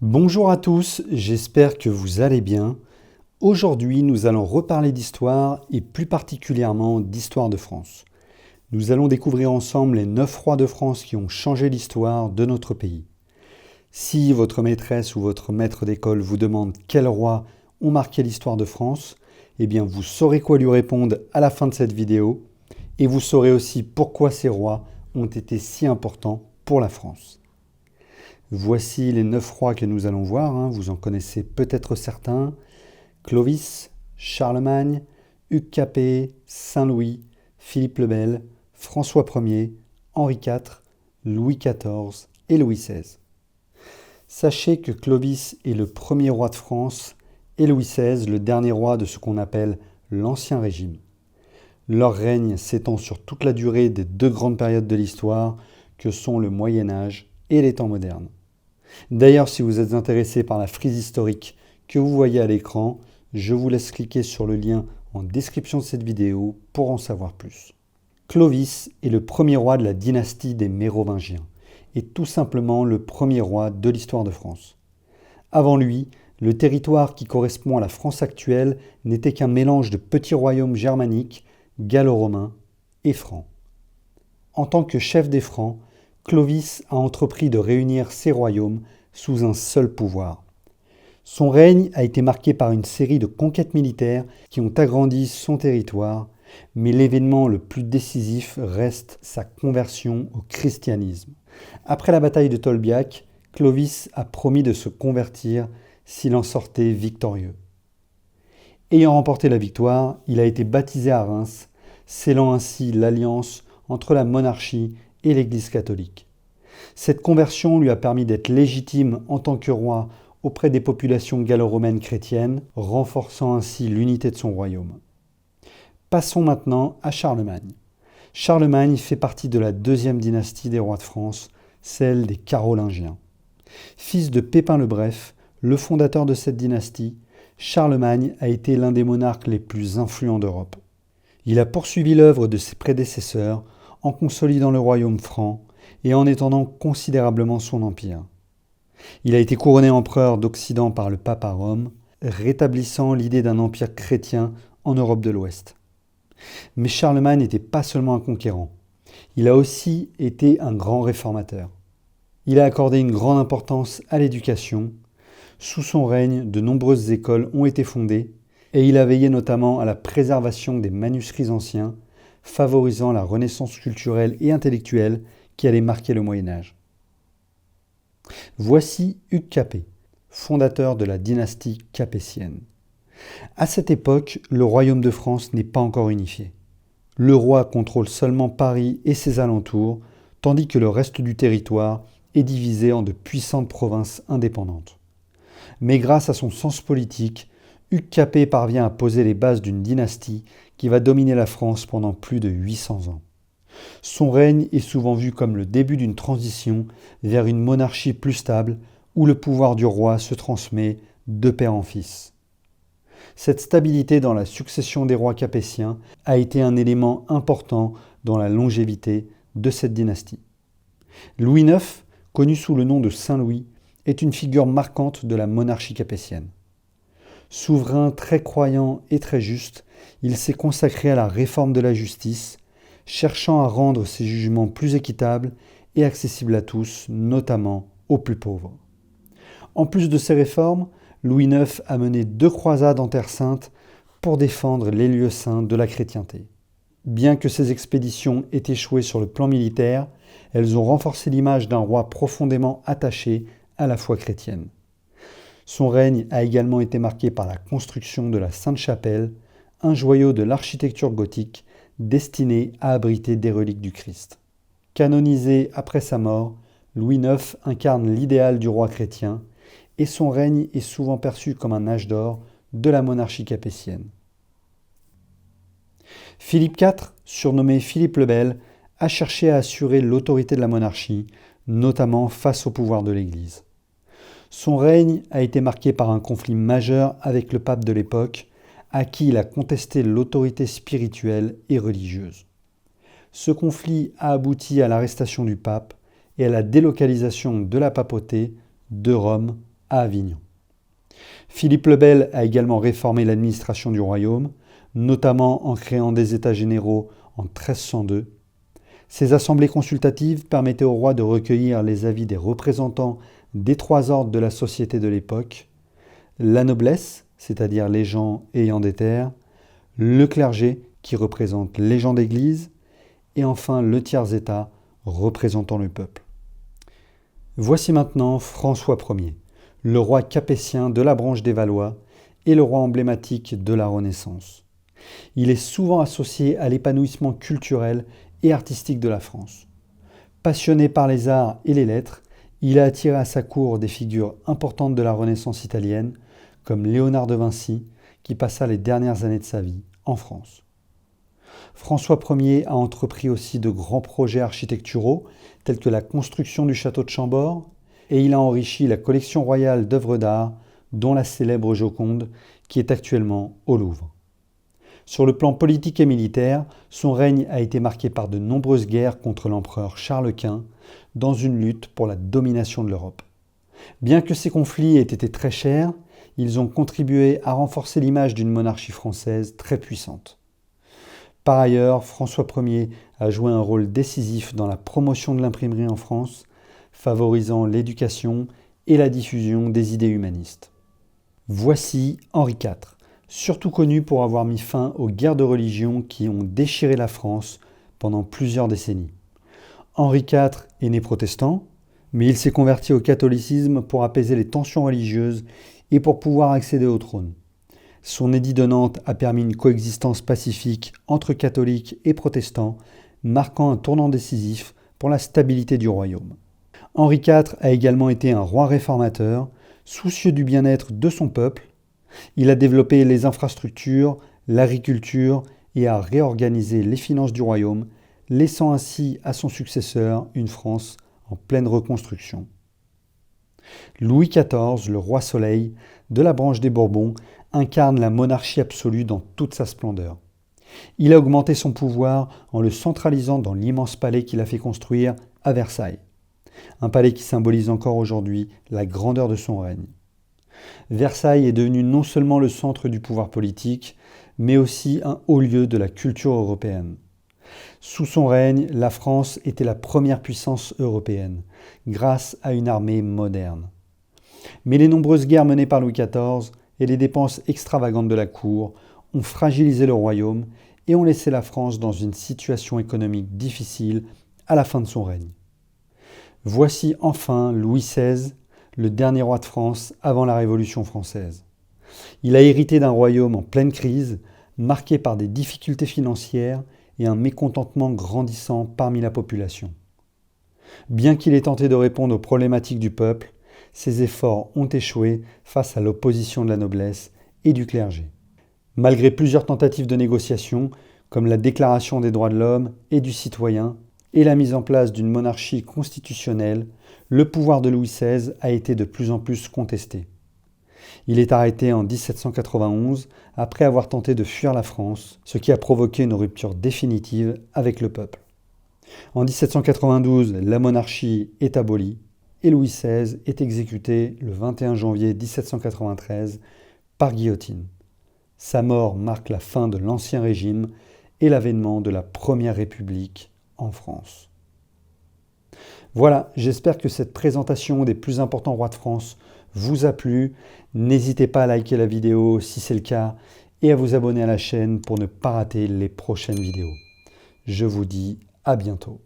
Bonjour à tous, j'espère que vous allez bien. Aujourd'hui, nous allons reparler d'histoire et plus particulièrement d'histoire de France. Nous allons découvrir ensemble les 9 rois de France qui ont changé l'histoire de notre pays. Si votre maîtresse ou votre maître d'école vous demande quels rois ont marqué l'histoire de France, eh bien vous saurez quoi lui répondre à la fin de cette vidéo et vous saurez aussi pourquoi ces rois ont été si importants pour la France. Voici les 9 rois que nous allons voir, vous en connaissez peut-être certains. Clovis, Charlemagne, Hugues Capet, Saint-Louis, Philippe le Bel, François Ier, Henri IV, Louis XIV et Louis XVI. Sachez que Clovis est le premier roi de France et Louis XVI le dernier roi de ce qu'on appelle l'Ancien Régime. Leur règne s'étend sur toute la durée des deux grandes périodes de l'histoire que sont le Moyen Âge et les temps modernes. D'ailleurs, si vous êtes intéressé par la frise historique que vous voyez à l'écran, je vous laisse cliquer sur le lien en description de cette vidéo pour en savoir plus. Clovis est le premier roi de la dynastie des Mérovingiens et tout simplement le premier roi de l'histoire de France. Avant lui, le territoire qui correspond à la France actuelle n'était qu'un mélange de petits royaumes germaniques, gallo-romains et francs. En tant que chef des Francs, Clovis a entrepris de réunir ces royaumes sous un seul pouvoir. Son règne a été marqué par une série de conquêtes militaires qui ont agrandi son territoire, mais l'événement le plus décisif reste sa conversion au christianisme. Après la bataille de Tolbiac, Clovis a promis de se convertir s'il en sortait victorieux. Ayant remporté la victoire, il a été baptisé à Reims, scellant ainsi l'alliance entre la monarchie et l'Église catholique. Cette conversion lui a permis d'être légitime en tant que roi auprès des populations gallo-romaines chrétiennes, renforçant ainsi l'unité de son royaume. Passons maintenant à Charlemagne. Charlemagne fait partie de la deuxième dynastie des rois de France, celle des Carolingiens. Fils de Pépin le Bref, le fondateur de cette dynastie, Charlemagne a été l'un des monarques les plus influents d'Europe. Il a poursuivi l'œuvre de ses prédécesseurs en consolidant le royaume franc et en étendant considérablement son empire. Il a été couronné empereur d'Occident par le pape à Rome, rétablissant l'idée d'un empire chrétien en Europe de l'Ouest. Mais Charlemagne n'était pas seulement un conquérant, il a aussi été un grand réformateur. Il a accordé une grande importance à l'éducation. Sous son règne, de nombreuses écoles ont été fondées et il a veillé notamment à la préservation des manuscrits anciens, favorisant la renaissance culturelle et intellectuelle qui allait marquer le Moyen Âge. Voici Hugues Capet, fondateur de la dynastie capétienne. À cette époque, le royaume de France n'est pas encore unifié. Le roi contrôle seulement Paris et ses alentours, tandis que le reste du territoire est divisé en de puissantes provinces indépendantes. Mais grâce à son sens politique, Hugues Capet parvient à poser les bases d'une dynastie qui va dominer la France pendant plus de 800 ans. Son règne est souvent vu comme le début d'une transition vers une monarchie plus stable où le pouvoir du roi se transmet de père en fils. Cette stabilité dans la succession des rois capétiens a été un élément important dans la longévité de cette dynastie. Louis IX, connu sous le nom de Saint-Louis, est une figure marquante de la monarchie capétienne. Souverain très croyant et très juste, il s'est consacré à la réforme de la justice, cherchant à rendre ses jugements plus équitables et accessibles à tous, notamment aux plus pauvres. En plus de ces réformes, Louis IX a mené 2 croisades en Terre Sainte pour défendre les lieux saints de la chrétienté. Bien que ces expéditions aient échoué sur le plan militaire, elles ont renforcé l'image d'un roi profondément attaché à la foi chrétienne. Son règne a également été marqué par la construction de la Sainte-Chapelle, un joyau de l'architecture gothique destiné à abriter des reliques du Christ. Canonisé après sa mort, Louis IX incarne l'idéal du roi chrétien et son règne est souvent perçu comme un âge d'or de la monarchie capétienne. Philippe IV, surnommé Philippe le Bel, a cherché à assurer l'autorité de la monarchie, notamment face au pouvoir de l'Église. Son règne a été marqué par un conflit majeur avec le pape de l'époque, à qui il a contesté l'autorité spirituelle et religieuse. Ce conflit a abouti à l'arrestation du pape et à la délocalisation de la papauté de Rome à Avignon. Philippe le Bel a également réformé l'administration du royaume, notamment en créant des États généraux en 1302. Ces assemblées consultatives permettaient au roi de recueillir les avis des représentants des trois ordres de la société de l'époque, la noblesse, c'est-à-dire les gens ayant des terres, le clergé, qui représente les gens d'église, et enfin le tiers-état, représentant le peuple. Voici maintenant François Ier, le roi capétien de la branche des Valois et le roi emblématique de la Renaissance. Il est souvent associé à l'épanouissement culturel et artistique de la France. Passionné par les arts et les lettres, il a attiré à sa cour des figures importantes de la Renaissance italienne, comme Léonard de Vinci, qui passa les dernières années de sa vie en France. François Ier a entrepris aussi de grands projets architecturaux, tels que la construction du château de Chambord, et il a enrichi la collection royale d'œuvres d'art, dont la célèbre Joconde, qui est actuellement au Louvre. Sur le plan politique et militaire, son règne a été marqué par de nombreuses guerres contre l'empereur Charles Quint, dans une lutte pour la domination de l'Europe. Bien que ces conflits aient été très chers, ils ont contribué à renforcer l'image d'une monarchie française très puissante. Par ailleurs, François Ier a joué un rôle décisif dans la promotion de l'imprimerie en France, favorisant l'éducation et la diffusion des idées humanistes. Voici Henri IV, surtout connu pour avoir mis fin aux guerres de religion qui ont déchiré la France pendant plusieurs décennies. Henri IV est né protestant, mais il s'est converti au catholicisme pour apaiser les tensions religieuses et pour pouvoir accéder au trône. Son édit de Nantes a permis une coexistence pacifique entre catholiques et protestants, marquant un tournant décisif pour la stabilité du royaume. Henri IV a également été un roi réformateur, soucieux du bien-être de son peuple. Il a développé les infrastructures, l'agriculture et a réorganisé les finances du royaume, laissant ainsi à son successeur une France en pleine reconstruction. Louis XIV, le roi Soleil, de la branche des Bourbons, incarne la monarchie absolue dans toute sa splendeur. Il a augmenté son pouvoir en le centralisant dans l'immense palais qu'il a fait construire à Versailles. Un palais qui symbolise encore aujourd'hui la grandeur de son règne. Versailles est devenu non seulement le centre du pouvoir politique, mais aussi un haut lieu de la culture européenne. Sous son règne, la France était la première puissance européenne, grâce à une armée moderne. Mais les nombreuses guerres menées par Louis XIV et les dépenses extravagantes de la cour ont fragilisé le royaume et ont laissé la France dans une situation économique difficile à la fin de son règne. Voici enfin Louis XVI, le dernier roi de France avant la Révolution française. Il a hérité d'un royaume en pleine crise, marqué par des difficultés financières et un mécontentement grandissant parmi la population. Bien qu'il ait tenté de répondre aux problématiques du peuple, ses efforts ont échoué face à l'opposition de la noblesse et du clergé. Malgré plusieurs tentatives de négociation, comme la Déclaration des droits de l'homme et du citoyen et la mise en place d'une monarchie constitutionnelle, le pouvoir de Louis XVI a été de plus en plus contesté. Il est arrêté en 1791 après avoir tenté de fuir la France, ce qui a provoqué une rupture définitive avec le peuple. En 1792, la monarchie est abolie et Louis XVI est exécuté le 21 janvier 1793 par guillotine. Sa mort marque la fin de l'Ancien Régime et l'avènement de la Première République en France. Voilà, j'espère que cette présentation des plus importants rois de France vous a plu. N'hésitez pas à liker la vidéo si c'est le cas et à vous abonner à la chaîne pour ne pas rater les prochaines vidéos. Je vous dis à bientôt.